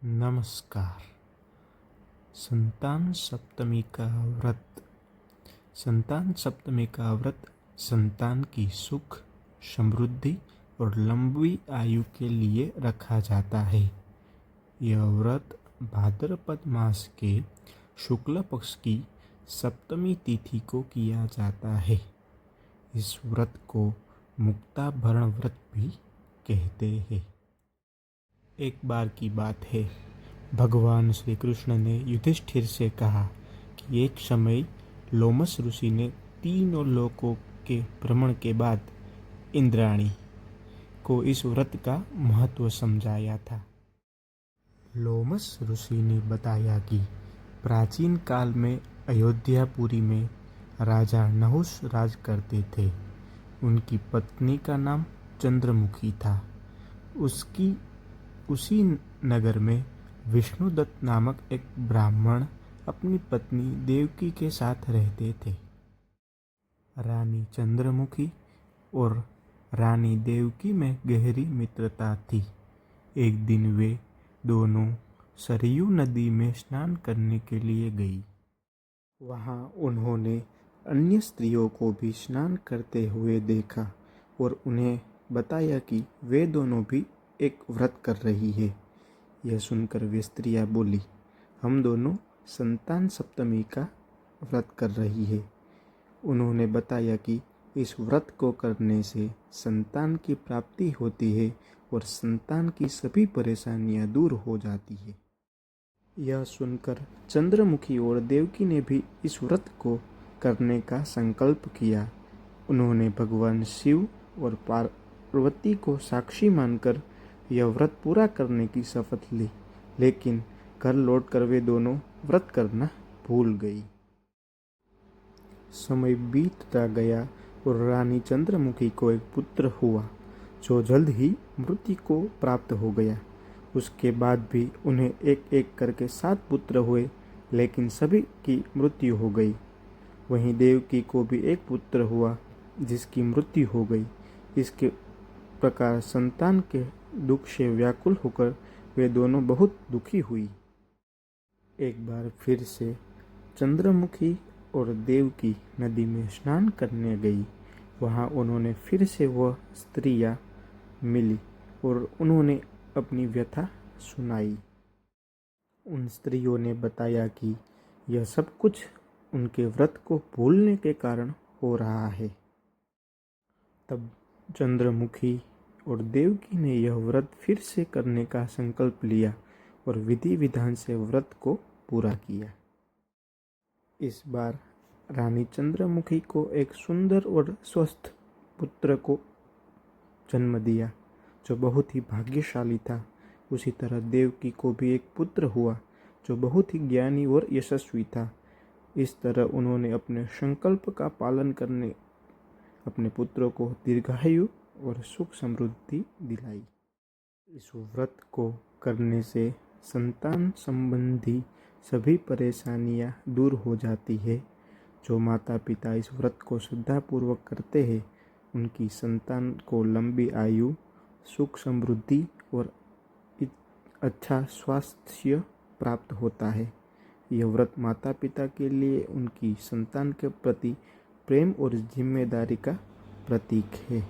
नमस्कार। संतान सप्तमी का व्रत। संतान सप्तमी का व्रत संतान की सुख, समृद्धि और लंबी आयु के लिए रखा जाता है। यह व्रत भाद्रपद मास के शुक्ल पक्ष की सप्तमी तिथि को किया जाता है। इस व्रत को मुक्ताभरण व्रत भी कहते हैं। एक बार की बात है, भगवान श्री कृष्ण ने युधिष्ठिर से कहा कि एक समय लोमस ऋषि ने तीनों लोकों के भ्रमण के बाद इंद्राणी को इस व्रत का महत्व समझाया था। लोमस ऋषि ने बताया कि प्राचीन काल में अयोध्यापुरी में राजा नहुष राज करते थे। उनकी पत्नी का नाम चंद्रमुखी था। उसी नगर में विष्णुदत्त नामक एक ब्राह्मण अपनी पत्नी देवकी के साथ रहते थे। रानी चंद्रमुखी और रानी देवकी में गहरी मित्रता थी। एक दिन वे दोनों सरयू नदी में स्नान करने के लिए गई। वहां उन्होंने अन्य स्त्रियों को भी स्नान करते हुए देखा और उन्हें बताया कि वे दोनों भी एक व्रत कर रही है। यह सुनकर वे स्त्रियां बोली, हम दोनों संतान सप्तमी का व्रत कर रही है। उन्होंने बताया कि इस व्रत को करने से संतान की प्राप्ति होती है और संतान की सभी परेशानियां दूर हो जाती है। यह सुनकर चंद्रमुखी और देवकी ने भी इस व्रत को करने का संकल्प किया। उन्होंने भगवान शिव और पार्वती को साक्षी मानकर यह व्रत पूरा करने की शपथ ली, लेकिन घर लौटकर वे दोनों व्रत करना भूल गई। समय बीतता गया और रानी चंद्रमुखी को एक पुत्र हुआ, जो जल्द ही मृत्यु को प्राप्त हो गया। उसके बाद भी उन्हें एक एक करके 7 पुत्र हुए, लेकिन सभी की मृत्यु हो गई। वहीं देवकी को भी एक पुत्र हुआ, जिसकी मृत्यु हो गई। इसके प्रकार संतान के दुख से व्याकुल होकर वे दोनों बहुत दुखी हुई। एक बार फिर से चंद्रमुखी और देवकी नदी में स्नान करने गई। वहां उन्होंने फिर से वह स्त्रियां मिली और उन्होंने अपनी व्यथा सुनाई। उन स्त्रियों ने बताया कि यह सब कुछ उनके व्रत को भूलने के कारण हो रहा है। तब चंद्रमुखी और देवकी ने यह व्रत फिर से करने का संकल्प लिया और विधि विधान से व्रत को पूरा किया। इस बार रानी चंद्रमुखी को एक सुंदर और स्वस्थ पुत्र को जन्म दिया, जो बहुत ही भाग्यशाली था। उसी तरह देवकी को भी एक पुत्र हुआ, जो बहुत ही ज्ञानी और यशस्वी था। इस तरह उन्होंने अपने संकल्प का पालन करने अपने पुत्रों को दीर्घायु और सुख समृद्धि दिलाई। इस व्रत को करने से संतान संबंधी सभी परेशानियां दूर हो जाती है। जो माता पिता इस व्रत को श्रद्धापूर्वक करते हैं, उनकी संतान को लंबी आयु, सुख समृद्धि और अच्छा स्वास्थ्य प्राप्त होता है। यह व्रत माता पिता के लिए उनकी संतान के प्रति प्रेम और जिम्मेदारी का प्रतीक है।